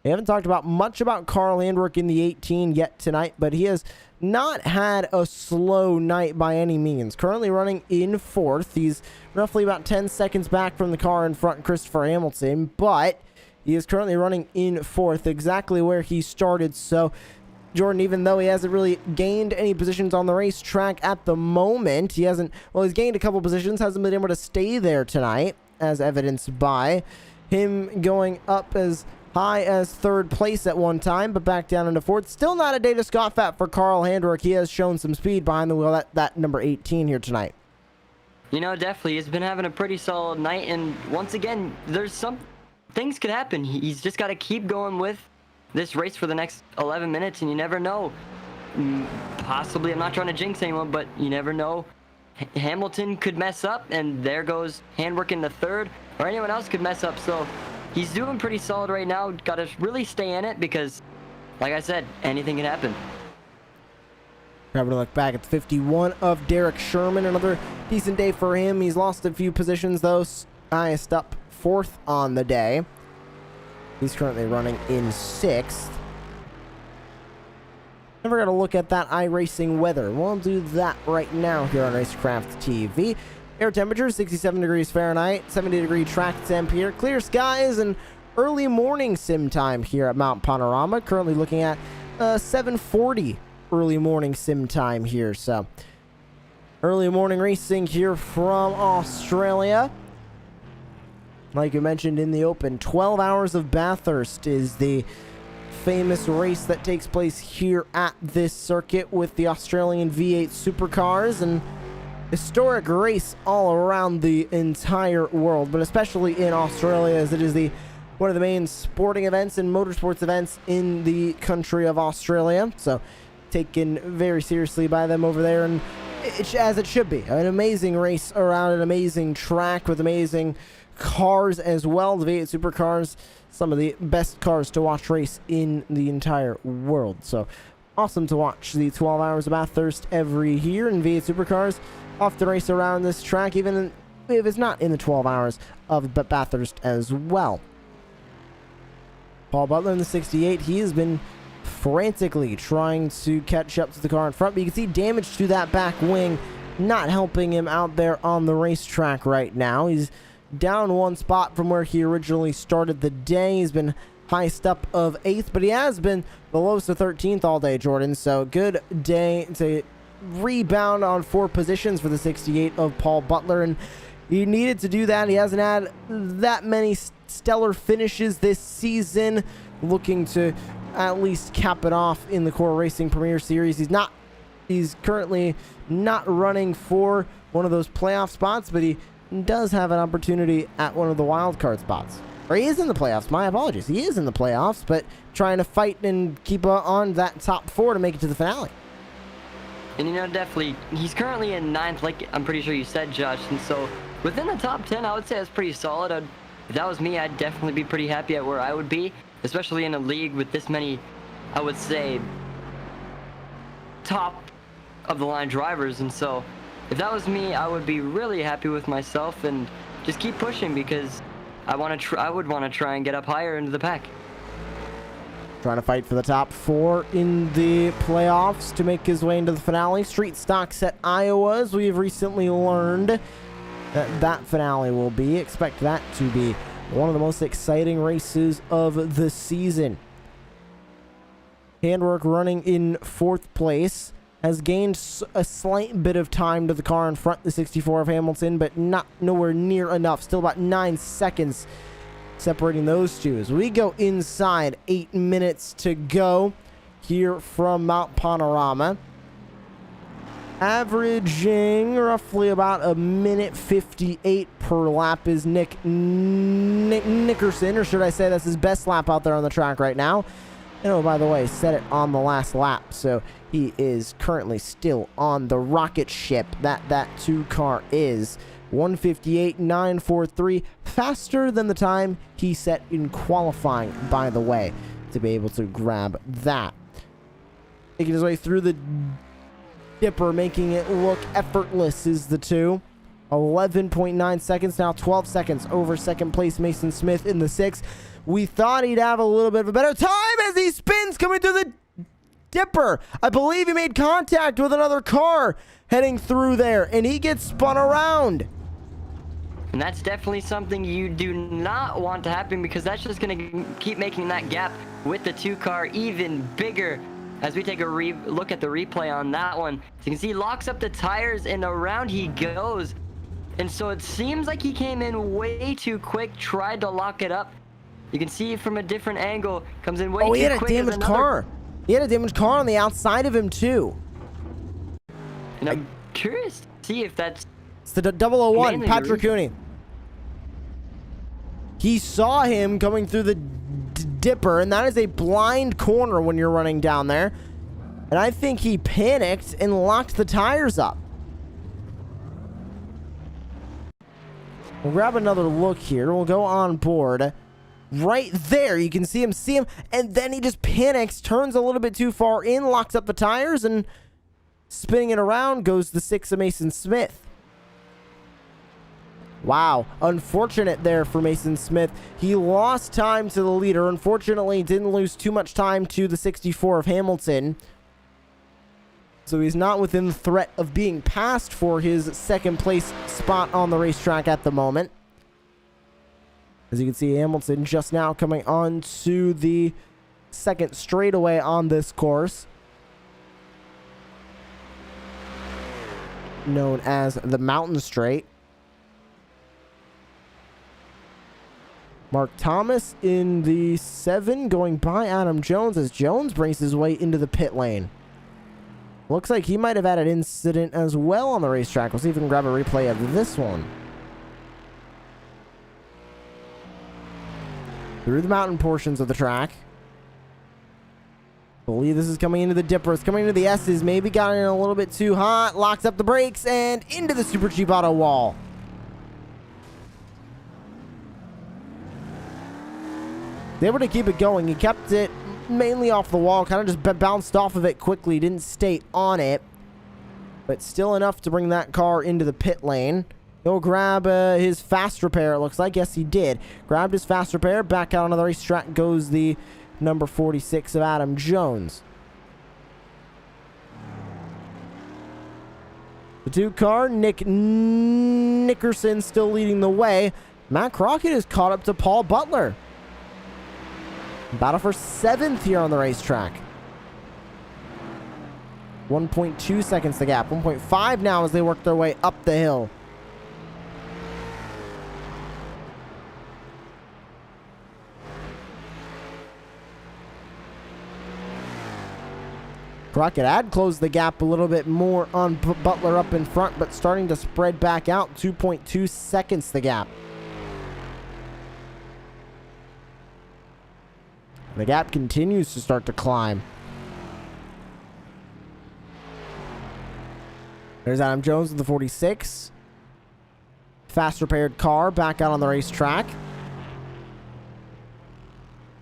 We haven't talked about much about Carl Handwerk in the 18 yet tonight, but he has not had a slow night by any means. Currently running in fourth. He's roughly about 10 seconds back from the car in front, Christopher Hamilton, but he is currently running in fourth, exactly where he started. So, Jordan, even though he hasn't really gained any positions on the racetrack at the moment, he's gained a couple positions, hasn't been able to stay there tonight, as evidenced by him going up as high as third place at one time, but back down into fourth. Still not a day to scoff at for Carl Handwerk. He has shown some speed behind the wheel, that number 18 here tonight. You know, definitely. He's been having a pretty solid night, and once again, there's some things could happen. He's just got to keep going with this race for the next 11 minutes, and you never know. Possibly, I'm not trying to jinx anyone, but you never know. Hamilton could mess up, and there goes Handwerk in the third, or anyone else could mess up. So he's doing pretty solid right now. Got to really stay in it because, like I said, anything can happen. Having a look back at the 51 of Derek Sherman. Another decent day for him. He's lost a few positions, though. Highest up fourth on the day. He's currently running in sixth. Never got to look at that iRacing weather. We'll do that right now here on Racecraft TV. Air temperature 67 degrees Fahrenheit, 70-degree track temp here. Clear skies and early morning sim time here at Mount Panorama. Currently looking at 7:40 early morning sim time here. So early morning racing here from Australia. Like you mentioned in the open, 12 Hours of Bathurst is the famous race that takes place here at this circuit with the Australian V8 supercars, and historic race all around the entire world, but especially in Australia, as it is one of the main sporting events and motorsports events in the country of Australia. So taken very seriously by them over there, and as it should be. An amazing race around an amazing track with amazing cars as well. The V8 supercars, some of the best cars to watch race in the entire world. So awesome to watch the 12 Hours of Bathurst every year, and V8 supercars often race around this track, even if it's not in the 12 Hours of Bathurst as well. Paul Butler in the 68, he has been frantically trying to catch up to the car in front, but you can see damage to that back wing not helping him out there on the racetrack right now. He's down one spot from where he originally started the day. He's been highest up of 8th, but he has been the lowest of 13th all day, Jordan. So good day to rebound on 4 positions for the 68 of Paul Butler, and he needed to do that. He hasn't had that many stellar finishes this season. Looking to at least cap it off in the Core Racing Premier Series. He's currently not running for one of those playoff spots, but he does have an opportunity at one of the wild card spots. Or he is in the playoffs, my apologies. He is in the playoffs, but trying to fight and keep on that top 4 to make it to the finale. And you know, definitely, he's currently in 9th, like I'm pretty sure you said, Josh. And so within the top 10, I would say that's pretty solid. If that was me, I'd definitely be pretty happy at where I would be, especially in a league with this many, I would say, top of the line drivers. And so if that was me, I would be really happy with myself and just keep pushing, because I would want to try and get up higher into the pack. Trying to fight for the top 4 in the playoffs to make his way into the finale. Street stocks at Iowa, as we've recently learned that finale will be. Expect that to be one of the most exciting races of the season. Handwerk running in 4th place. has gained a slight bit of time to the car in front, the 64 of Hamilton, but not nowhere near enough. Still about 9 seconds separating those two. As we go inside, 8 minutes to go here from Mount Panorama. Averaging roughly about a minute 58 per lap is Nickerson, or should I say that's his best lap out there on the track right now. And oh, by the way, set it on the last lap, so he is currently still on the rocket ship that 2 car is. 158.943, faster than the time he set in qualifying, by the way, to be able to grab that. Making his way through the Dipper, making it look effortless is the 2. 11.9 seconds, now 12 seconds over second place Mason Smith in the 6. We thought he'd have a little bit of a better time as he spins coming through the Dipper. I believe he made contact with another car heading through there, and he gets spun around. And that's definitely something you do not want to happen, because that's just going to keep making that gap with the 2 car even bigger. As we take a look at the replay on that one, so you can see he locks up the tires and around he goes. And so it seems like he came in way too quick, tried to lock it up. You can see from a different angle, comes in way too quick. Oh, he had a damaged car. He had a damaged car on the outside of him, too. And I'm curious to see if that's... It's the 001, Patrick Cooney. He saw him coming through the Dipper, and that is a blind corner when you're running down there. And I think he panicked and locked the tires up. We'll grab another look here. We'll go on board. Right there, you can see him, and then he just panics, turns a little bit too far in, locks up the tires, and spinning it around goes the 6 of Mason Smith. Wow, unfortunate there for Mason Smith. He lost time to the leader. Unfortunately, didn't lose too much time to the 64 of Hamilton. So he's not within the threat of being passed for his second place spot on the racetrack at the moment. As you can see, Hamilton just now coming on to the second straightaway on this course, known as the Mountain Straight. Mark Thomas in the 7 going by Adam Jones as Jones brings his way into the pit lane. Looks like he might have had an incident as well on the racetrack. We'll see if we can grab a replay of this one. Through the mountain portions of the track. I believe this is coming into the Dipper. It's coming into the S's. Maybe got in a little bit too hot. Locks up the brakes and into the super cheap auto wall. They were able to keep it going. He kept it mainly off the wall. Kind of just bounced off of it quickly. Didn't stay on it. But still enough to bring that car into the pit lane. He'll grab his fast repair, it looks like. Yes, he did. Grabbed his fast repair. Back out on the racetrack goes the number 46 of Adam Jones. The 2 car, Nick Nickerson still leading the way. Matt Crockett is caught up to Paul Butler. Battle for 7th here on the racetrack. 1.2 seconds the gap. 1.5 now as they work their way up the hill. Crockett had closed the gap a little bit more on Butler up in front, but starting to spread back out. 2.2 seconds the gap. The gap continues to start to climb. There's Adam Jones with the 46. Fast repaired car back out on the racetrack.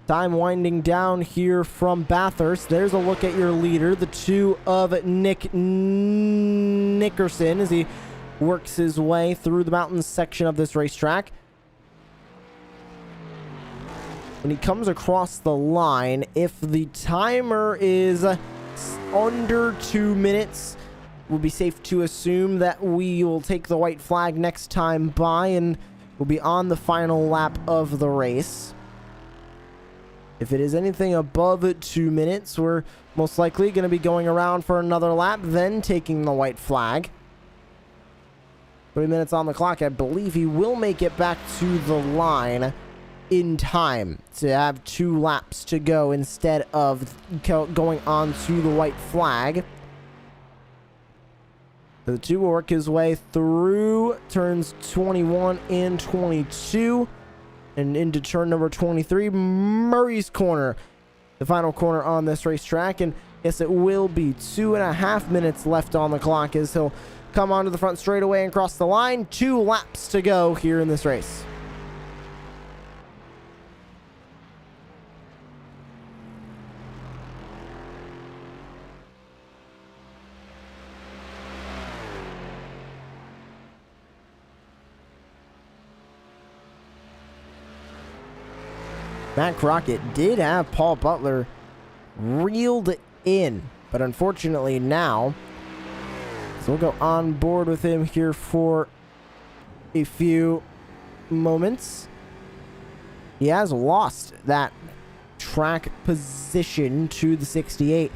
Time winding down here from Bathurst. There's a look at your leader, the 2 of Nick Nickerson, as he works his way through the mountains section of this racetrack. When he comes across the line, if the timer is under 2 minutes, we'll be safe to assume that we will take the white flag next time by and we'll be on the final lap of the race. If it is anything above 2 minutes, we're most likely going to be going around for another lap, then taking the white flag. 3 minutes on the clock. I believe he will make it back to the line in time to have 2 laps to go instead of going on to the white flag. The 2 will work his way through turns 21 and 22 and into turn number 23, Murray's Corner, the final corner on this racetrack. And yes, it will be 2.5 minutes left on the clock as he'll come onto the front straightaway and cross the line. 2 laps to go here in this race. Matt Crockett did have Paul Butler reeled in, but unfortunately now, so we'll go on board with him here for a few moments. He has lost that track position to the 68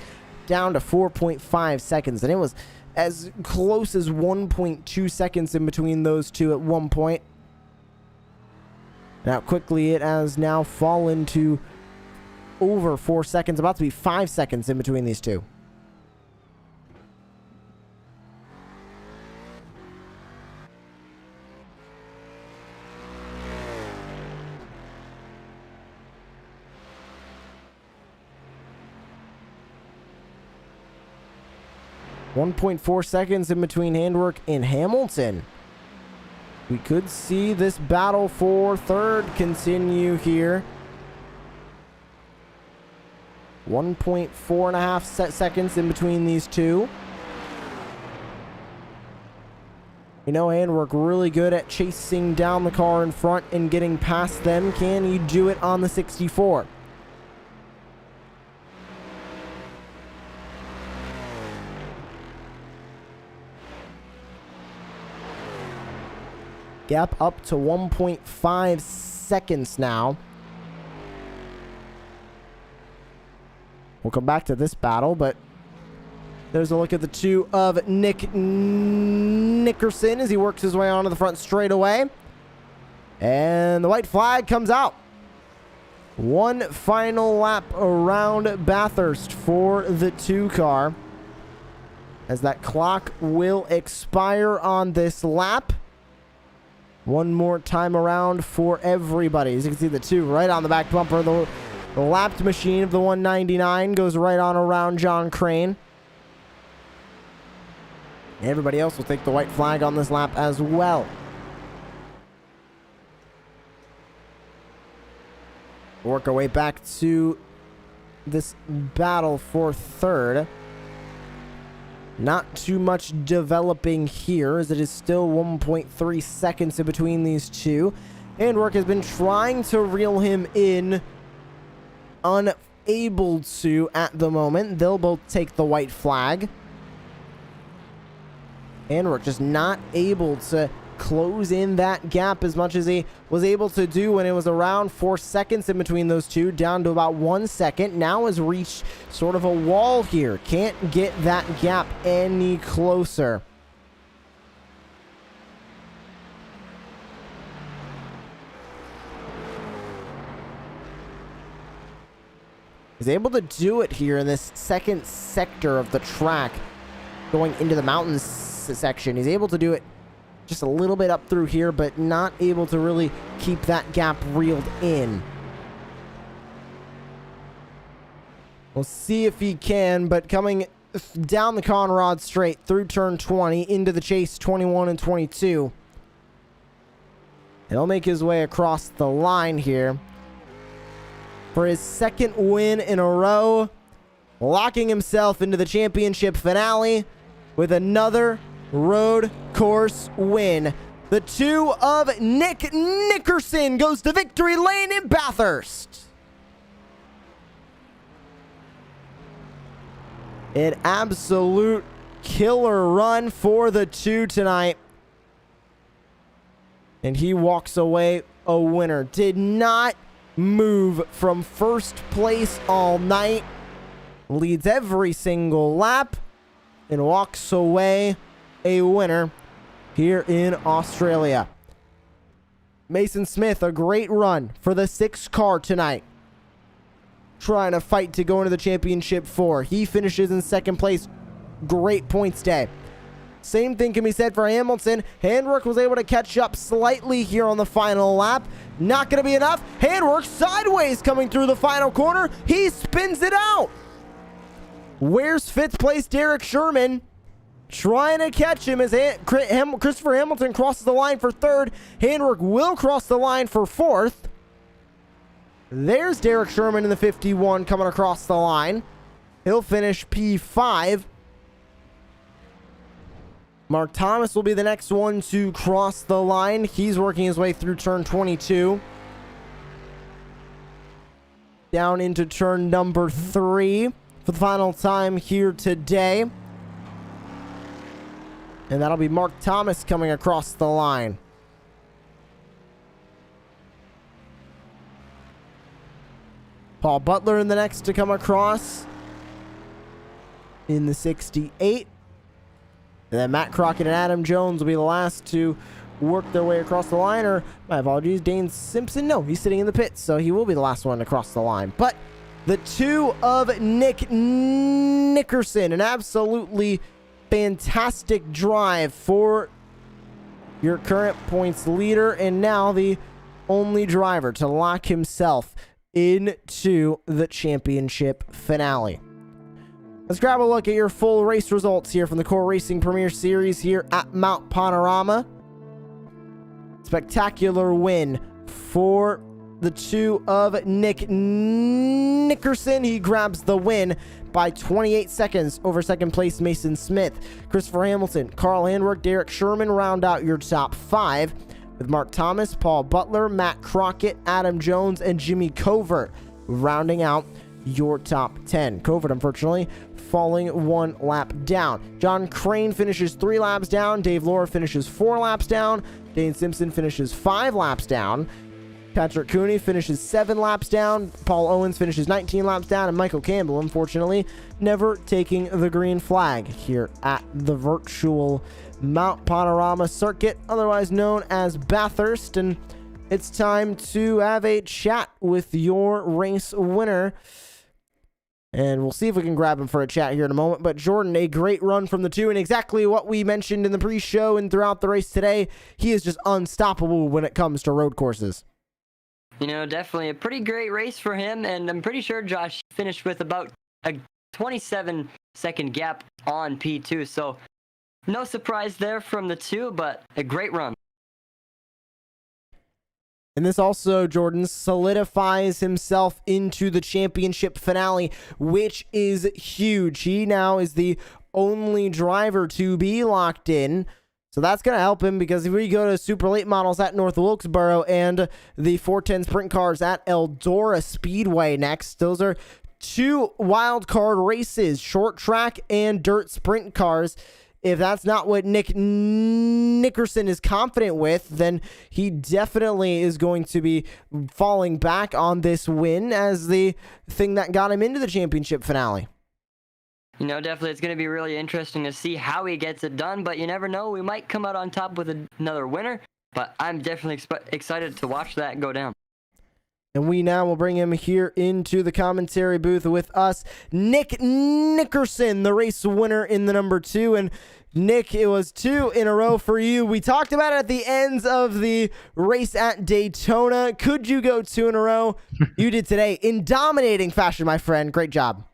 down to 4.5 seconds, and it was as close as 1.2 seconds in between those two at one point. Now, quickly, it has now fallen to over 4 seconds, about to be 5 seconds in between these two. .4 seconds in between Handwork and Hamilton. We could see this battle for third continue here. 1.4 seconds in between these two. You know, Handwork really good at chasing down the car in front and getting past them. Can he do it on the 64? Gap up to 1.5 seconds now. We'll come back to this battle, but there's a look at the 2 of Nick Nickerson as he works his way onto the front straightaway. And the white flag comes out. One final lap around Bathurst for the 2 car, as that clock will expire on this lap. One more time around for everybody. As you can see, the 2 right on the back bumper. The lapped machine of the 199 goes right on around John Crane. Everybody else will take the white flag on this lap as well. Work our way back to this battle for third. Not too much developing here, as it is still 1.3 seconds in between these two. Handwork has been trying to reel him in, unable to at the moment. They'll both take the white flag. Handwork just not able to close in that gap as much as he was able to do when it was around 4 seconds in between those two, down to about 1 second. Now has reached sort of a wall here. Can't get that gap any closer. He's able to do it here in this second sector of the track, going into the mountains section. He's able to do it just a little bit up through here, but not able to really keep that gap reeled in. We'll see if he can, but coming down the Conrad straight through turn 20 into the chase 21 and 22. And he'll make his way across the line here for his second win in a row, locking himself into the championship finale with another road course win. The 2 of Nick Nickerson goes to victory lane in Bathurst. An absolute killer run for the 2 tonight. And he walks away a winner. Did not move from first place all night, leads every single lap, and walks away a winner here in Australia. Mason Smith, a great run for the 6 car tonight. Trying to fight to go into the championship 4. He finishes in second place. Great points day. Same thing can be said for Hamilton. Handwork was able to catch up slightly here on the final lap. Not going to be enough. Handwork sideways coming through the final corner. He spins it out. Where's 5th place Derek Sherman? Trying to catch him as Christopher Hamilton crosses the line for 3rd. Handwork will cross the line for 4th. There's Derek Sherman in the 51 coming across the line. He'll finish P5. Mark Thomas will be the next one to cross the line. He's working his way through turn 22. Down into turn number 3 for the final time here today. And that'll be Mark Thomas coming across the line. Paul Butler in the next to come across in the 68. And then Matt Crockett and Adam Jones will be the last to work their way across the line. Or, my apologies, Dane Simpson. No, he's sitting in the pits, so he will be the last one to cross the line. But the 2 of Nick Nickerson, an absolutely fantastic drive for your current points leader, and now the only driver to lock himself into the championship finale. Let's grab a look at your full race results here from the Core Racing Premier Series here at Mount Panorama. Spectacular win for the 2 of Nick Nickerson. He grabs the win by 28 seconds over second place Mason Smith. Christopher Hamilton, Carl Handwork, Derek Sherman round out your top 5, with Mark Thomas, Paul Butler, Matt Crockett, Adam Jones, and Jimmy Covert rounding out your top 10. Covert, unfortunately, falling 1 lap down. John Crane finishes 3 laps down. Dave Laura finishes 4 laps down. Dane Simpson finishes 5 laps down. Patrick Cooney finishes 7 laps down. Paul Owens finishes 19 laps down. And Michael Campbell, unfortunately, never taking the green flag here at the virtual Mount Panorama circuit, otherwise known as Bathurst. And it's time to have a chat with your race winner. And we'll see if we can grab him for a chat here in a moment. But Jordan, a great run from the 2, and exactly what we mentioned in the pre-show and throughout the race today. He is just unstoppable when it comes to road courses. You know, definitely a pretty great race for him, and I'm pretty sure Josh finished with about a 27-second gap on P2, so no surprise there from the 2, but a great run. And this also, Jordan, solidifies himself into the championship finale, which is huge. He now is the only driver to be locked in. So that's going to help him, because if we go to Super Late Models at North Wilkesboro and the 410 Sprint Cars at Eldora Speedway next, those are 2 wild card races, short track and dirt sprint cars. If that's not what Nick Nickerson is confident with, then he definitely is going to be falling back on this win as the thing that got him into the championship finale. You know, definitely it's going to be really interesting to see how he gets it done, but you never know. We might come out on top with another winner, but I'm definitely excited to watch that go down. And we now will bring him here into the commentary booth with us, Nick Nickerson, the race winner in the number 2. And Nick, it was 2 in a row for you. We talked about it at the ends of the race at Daytona. Could you go 2 in a row? You did today in dominating fashion, my friend. Great job.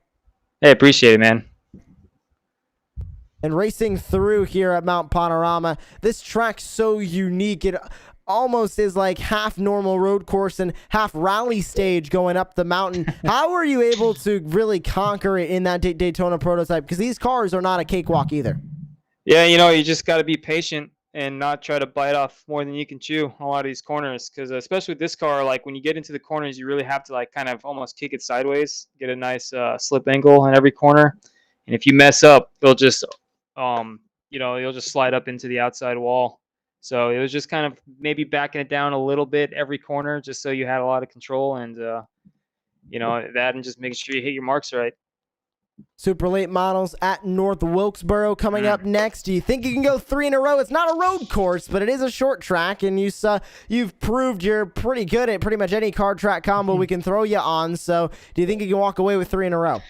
Hey, appreciate it, man. And racing through here at Mount Panorama, this track's so unique. It almost is like half normal road course and half rally stage going up the mountain. How were you able to really conquer it in that Daytona prototype? Because these cars are not a cakewalk either. Yeah, you know, you just got to be patient and not try to bite off more than you can chew on a lot of these corners. Because especially with this car, like when you get into the corners, you really have to like kind of almost kick it sideways, get a nice slip angle on every corner. And if you mess up, they'll just, you'll just slide up into the outside wall. So it was just kind of maybe backing it down a little bit every corner, just so you had a lot of control, and that, and just making sure you hit your marks right. Super late models at North Wilkesboro coming up next. Do you think you can go 3 in a row? It's not a road course, but it is a short track, and you've proved you're pretty good at pretty much any card track combo we can throw you on. So do you think you can walk away with 3 in a row?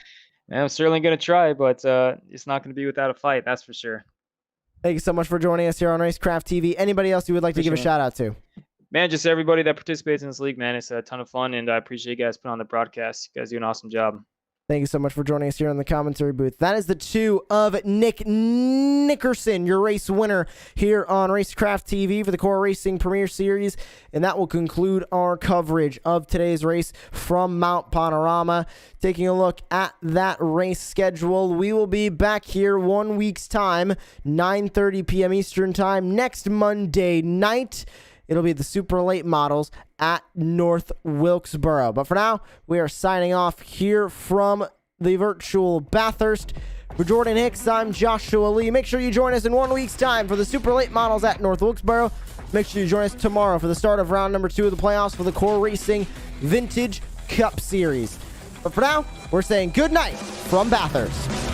I'm certainly going to try, but it's not going to be without a fight, that's for sure. Thank you so much for joining us here on Racecraft TV. Anybody else you would like to give a shout out to? Man, just everybody that participates in this league, man. It's a ton of fun, and I appreciate you guys putting on the broadcast. You guys do an awesome job. Thank you so much for joining us here on the commentary booth. That is the 2 of Nick Nickerson, your race winner here on Racecraft TV for the Core Racing Premier Series. And that will conclude our coverage of today's race from Mount Panorama. Taking a look at that race schedule, we will be back here 1 week's time, 9:30 p.m. Eastern Time, next Monday night. It'll be the super late models at North Wilkesboro. But for now, we are signing off here from the virtual Bathurst. For Jordan Hicks, I'm Joshua Lee. Make sure you join us in 1 week's time for the super late models at North Wilkesboro. Make sure you join us tomorrow for the start of round number 2 of the playoffs for the Core Racing Vintage Cup Series. But for now, we're saying good night from Bathurst.